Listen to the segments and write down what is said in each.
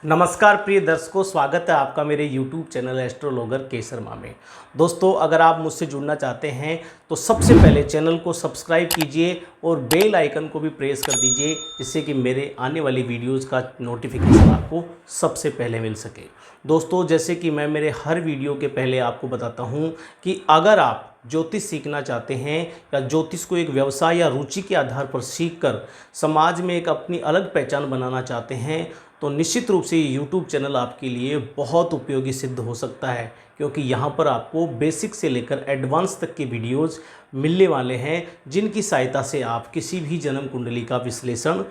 नमस्कार प्रिय दर्शकों, स्वागत है आपका मेरे YouTube चैनल एस्ट्रोलॉगर के शर्मा में। दोस्तों, अगर आप मुझसे जुड़ना चाहते हैं तो सबसे पहले चैनल को सब्सक्राइब कीजिए और बेल आइकन को भी प्रेस कर दीजिए, जिससे कि मेरे आने वाली वीडियोस का नोटिफिकेशन आपको सबसे पहले मिल सके। दोस्तों, जैसे कि मैं मेरे हर वीडियो के पहले आपको बताता हूं कि अगर आप ज्योतिष सीखना चाहते हैं या ज्योतिष को एक व्यवसाय या रुचि के आधार पर सीखकर समाज में एक अपनी अलग पहचान बनाना चाहते हैं, तो निश्चित रूप से ये YouTube चैनल आपके लिए बहुत उपयोगी सिद्ध हो सकता है, क्योंकि यहाँ पर आपको बेसिक से लेकर एडवांस तक के वीडियोज़ मिलने वाले हैं, जिनकी सहायता से आप किसी भी जन्म कुंडली का विश्लेषण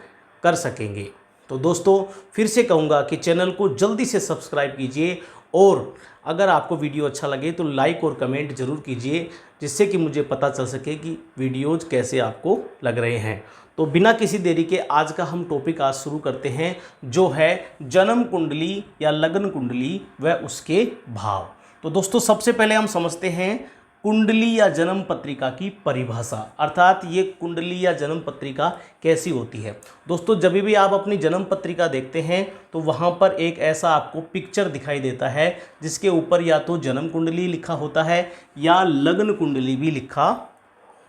कर सकेंगे। तो दोस्तों, फिर से कहूँगा कि चैनल को जल्दी से सब्सक्राइब कीजिए और अगर आपको वीडियो अच्छा लगे तो लाइक और कमेंट ज़रूर कीजिए, जिससे कि मुझे पता चल सके कि वीडियोज़ कैसे आपको लग रहे हैं। तो बिना किसी देरी के आज का हम टॉपिक आज शुरू करते हैं, जो है जन्म कुंडली या लग्न कुंडली व उसके भाव। तो दोस्तों, सबसे पहले हम समझते हैं कुंडली या जन्म पत्रिका की परिभाषा, अर्थात ये कुंडली या जन्म पत्रिका कैसी होती है। दोस्तों, जब भी आप अपनी जन्म पत्रिका देखते हैं तो वहाँ पर एक ऐसा आपको पिक्चर दिखाई देता है, जिसके ऊपर या तो जन्म कुंडली लिखा होता है या लग्न कुंडली भी लिखा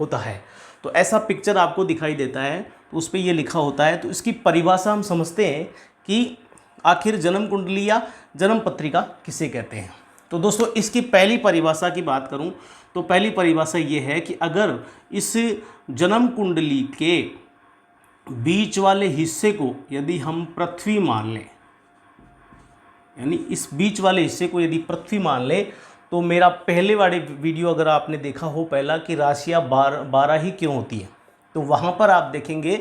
होता है। तो ऐसा पिक्चर आपको दिखाई देता है, तो उस पर यह लिखा होता है। तो इसकी परिभाषा हम समझते हैं कि आखिर जन्म कुंडली या जन्म पत्रिका किसे कहते हैं। तो दोस्तों, इसकी पहली परिभाषा की बात करूं तो पहली परिभाषा ये है कि अगर इस जन्म कुंडली के बीच वाले हिस्से को यदि हम पृथ्वी मान लें, यानी इस बीच वाले हिस्से को यदि पृथ्वी मान लें, तो मेरा पहले वाले वीडियो अगर आपने देखा हो पहला कि राशियाँ 12 ही क्यों होती हैं, तो वहाँ पर आप देखेंगे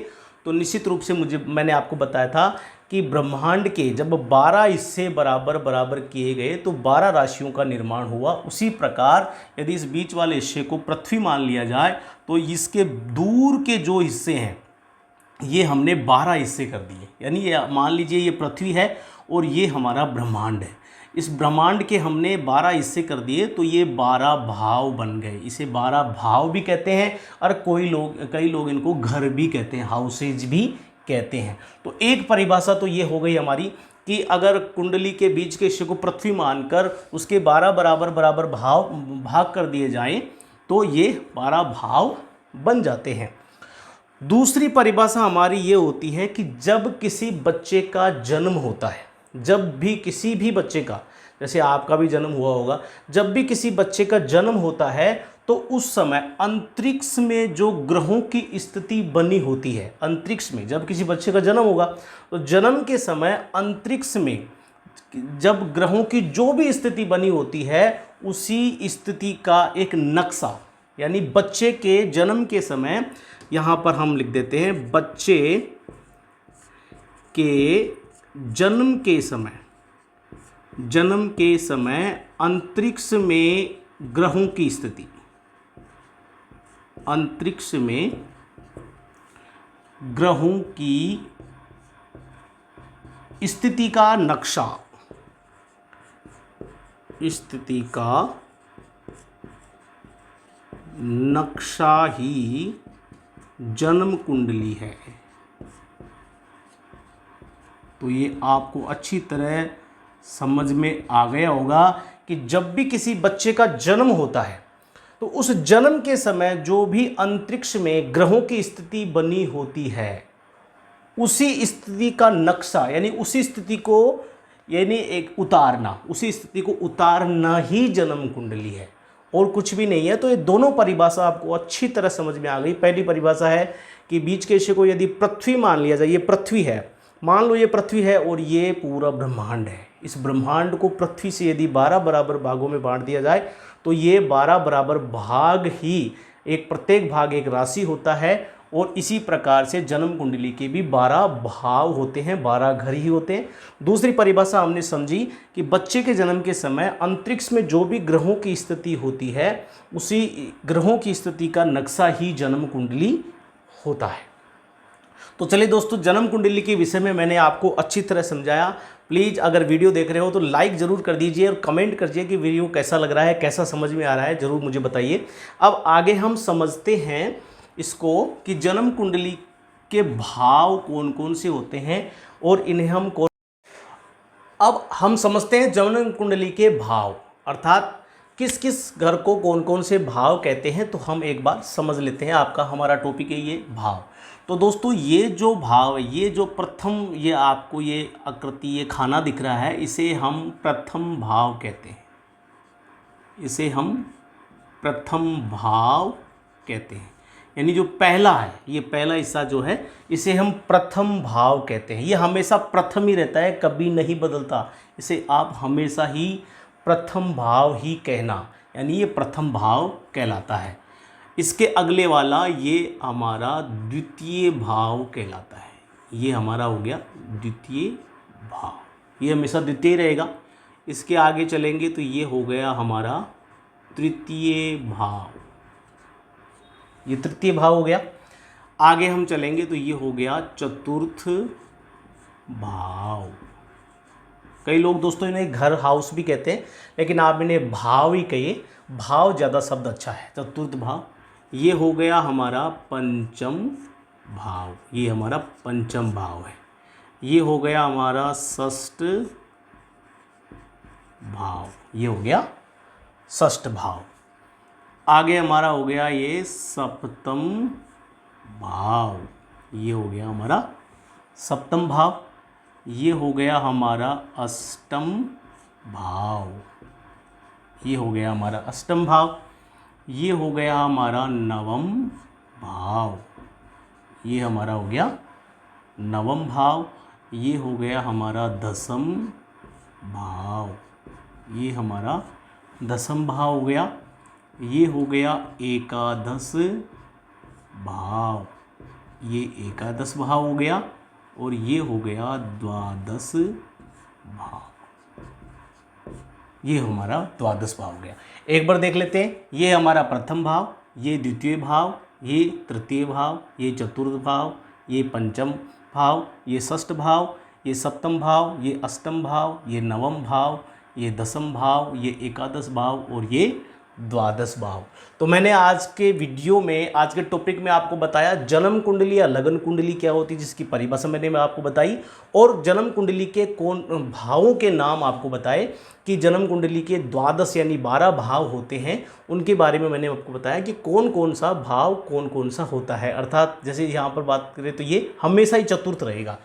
तो निश्चित रूप से मैंने आपको बताया था कि ब्रह्मांड के जब 12 हिस्से बराबर बराबर किए गए तो 12 राशियों का निर्माण हुआ। उसी प्रकार यदि इस बीच वाले हिस्से को पृथ्वी मान लिया जाए तो इसके दूर के जो हिस्से हैं ये हमने 12 हिस्से कर दिए। यानी ये मान लीजिए ये पृथ्वी है और ये हमारा ब्रह्मांड है। इस ब्रह्मांड के हमने 12 हिस्से कर दिए तो ये 12 भाव बन गए। इसे 12 भाव भी कहते हैं और कई लोग इनको घर भी कहते हैं, हाउसेज भी कहते हैं। तो एक परिभाषा तो ये हो गई हमारी कि अगर कुंडली के बीच के हिस्से को पृथ्वी मानकर उसके 12 बराबर बराबर भाग कर दिए जाएं तो ये 12 भाव बन जाते हैं। दूसरी परिभाषा हमारी ये होती है कि जब किसी बच्चे का जन्म होता है, जब भी किसी भी बच्चे का, जैसे आपका भी जन्म हुआ होगा, जब भी किसी बच्चे का जन्म होता है तो उस समय अंतरिक्ष में जो ग्रहों की स्थिति बनी होती है, अंतरिक्ष में जब किसी बच्चे का जन्म होगा तो जन्म के समय अंतरिक्ष में जब ग्रहों की जो भी स्थिति बनी होती है उसी स्थिति का एक नक्शा, यानी बच्चे के जन्म के समय, यहाँ पर हम लिख देते हैं बच्चे के जन्म के समय अंतरिक्ष में ग्रहों की स्थिति, अंतरिक्ष में ग्रहों की स्थिति का नक्शा, स्थिति का नक्शा ही जन्म कुंडली है। तो ये आपको अच्छी तरह समझ में आ गया होगा कि जब भी किसी बच्चे का जन्म होता है तो उस जन्म के समय जो भी अंतरिक्ष में ग्रहों की स्थिति बनी होती है उसी स्थिति का नक्शा, यानी उसी स्थिति को, यानी एक उतारना, उसी स्थिति को उतारना ही जन्म कुंडली है और कुछ भी नहीं है। तो ये दोनों परिभाषा आपको अच्छी तरह समझ में आ गई। पहली परिभाषा है कि बीच के हिस्से को यदि पृथ्वी मान लिया जाए, ये पृथ्वी है, मान लो ये पृथ्वी है और ये पूरा ब्रह्मांड है। इस ब्रह्मांड को पृथ्वी से यदि 12 बराबर भागों में बांट दिया जाए तो ये 12 बराबर भाग ही, एक प्रत्येक भाग एक राशि होता है और इसी प्रकार से जन्म कुंडली के भी 12 भाव होते हैं, 12 घर ही होते हैं। दूसरी परिभाषा हमने समझी कि बच्चे के जन्म के समय अंतरिक्ष में जो भी ग्रहों की स्थिति होती है उसी ग्रहों की स्थिति का नक्शा ही जन्म कुंडली होता है। तो चलिए दोस्तों, जन्म कुंडली के विषय में मैंने आपको अच्छी तरह समझाया। प्लीज़ अगर वीडियो देख रहे हो तो लाइक ज़रूर कर दीजिए और कमेंट करिए कि वीडियो कैसा लग रहा है, कैसा समझ में आ रहा है, ज़रूर मुझे बताइए। अब आगे हम समझते हैं इसको कि जन्म कुंडली के भाव कौन कौन से होते हैं और इन्हें हम अब हम समझते हैं जन्म कुंडली के भाव, अर्थात किस किस घर को कौन कौन से भाव कहते हैं। तो हम एक बार समझ लेते हैं। आपका हमारा टॉपिक है ये भाव। तो दोस्तों ये जो भाव है, ये जो प्रथम, ये आपको ये आकृति, ये खाना दिख रहा है, इसे हम प्रथम भाव कहते हैं। इसे हम प्रथम भाव कहते हैं, यानी जो पहला है, ये पहला हिस्सा जो है, इसे हम प्रथम भाव कहते हैं। ये हमेशा प्रथम ही रहता है, कभी नहीं बदलता। इसे आप हमेशा ही प्रथम भाव ही कहना, यानी ये प्रथम भाव कहलाता है। इसके अगले वाला ये हमारा द्वितीय भाव कहलाता है। ये हमारा हो गया द्वितीय भाव, ये हमेशा द्वितीय रहेगा। इसके आगे चलेंगे तो ये हो गया हमारा तृतीय भाव, ये तृतीय भाव हो गया। आगे हम चलेंगे तो ये हो गया चतुर्थ भाव। कई लोग दोस्तों इन्हें घर हाउस भी कहते हैं, लेकिन आप इन्हें भाव ही कहिए, भाव ज़्यादा शब्द अच्छा है। चतुर्थ भाव ये हो गया हमारा पंचम भाव, ये हमारा पंचम भाव है। ये हो गया हमारा षष्ठ भाव, ये हो गया षष्ठ भाव। आगे हमारा हो गया ये सप्तम भाव, ये हो गया हमारा सप्तम भाव। ये हो गया हमारा अष्टम भाव, ये हो गया हमारा अष्टम भाव। ये हो गया हमारा नवम भाव, ये हमारा हो गया नवम भाव। ये हो गया हमारा दसम भाव, ये हमारा दसम भाव हो गया। ये हो गया एकादश भाव, ये एकादश भाव हो गया। और ये हो गया द्वादश भाव, ये हमारा द्वादश भाव हो गया। एक बार देख लेते हैं। ये हमारा प्रथम भाव, ये द्वितीय भाव, ये तृतीय भाव, ये चतुर्थ भाव, ये पंचम भाव, ये षष्ठ भाव, ये सप्तम भाव, ये अष्टम भाव, ये नवम भाव, ये दसम भाव, ये एकादश भाव और ये द्वादश भाव। तो मैंने आज के वीडियो में, आज के टॉपिक में आपको बताया जन्म कुंडली या लगन कुंडली क्या होती है, जिसकी परिभाषा मैंने आपको बताई, और जन्म कुंडली के कौन भावों के नाम आपको बताए कि जन्म कुंडली के द्वादश यानी 12 भाव होते हैं, उनके बारे में मैंने आपको बताया कि कौन कौन सा भाव कौन कौन सा होता है। अर्थात जैसे यहाँ पर बात करें तो ये हमेशा ही चतुर्थ रहेगा,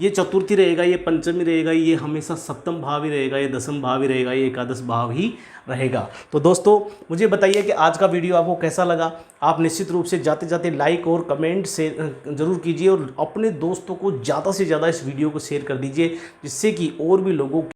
ये चतुर्थी रहेगा, ये पंचमी रहेगा, ये हमेशा सप्तम भाव ही रहेगा, ये दसम भाव ही रहेगा, ये एकादश भाव ही रहेगा। तो दोस्तों मुझे बताइए कि आज का वीडियो आपको कैसा लगा। आप निश्चित रूप से जाते जाते लाइक और कमेंट से ज़रूर कीजिए और अपने दोस्तों को ज़्यादा से ज़्यादा इस वीडियो को शेयर कर दीजिए, जिससे कि और भी लोगों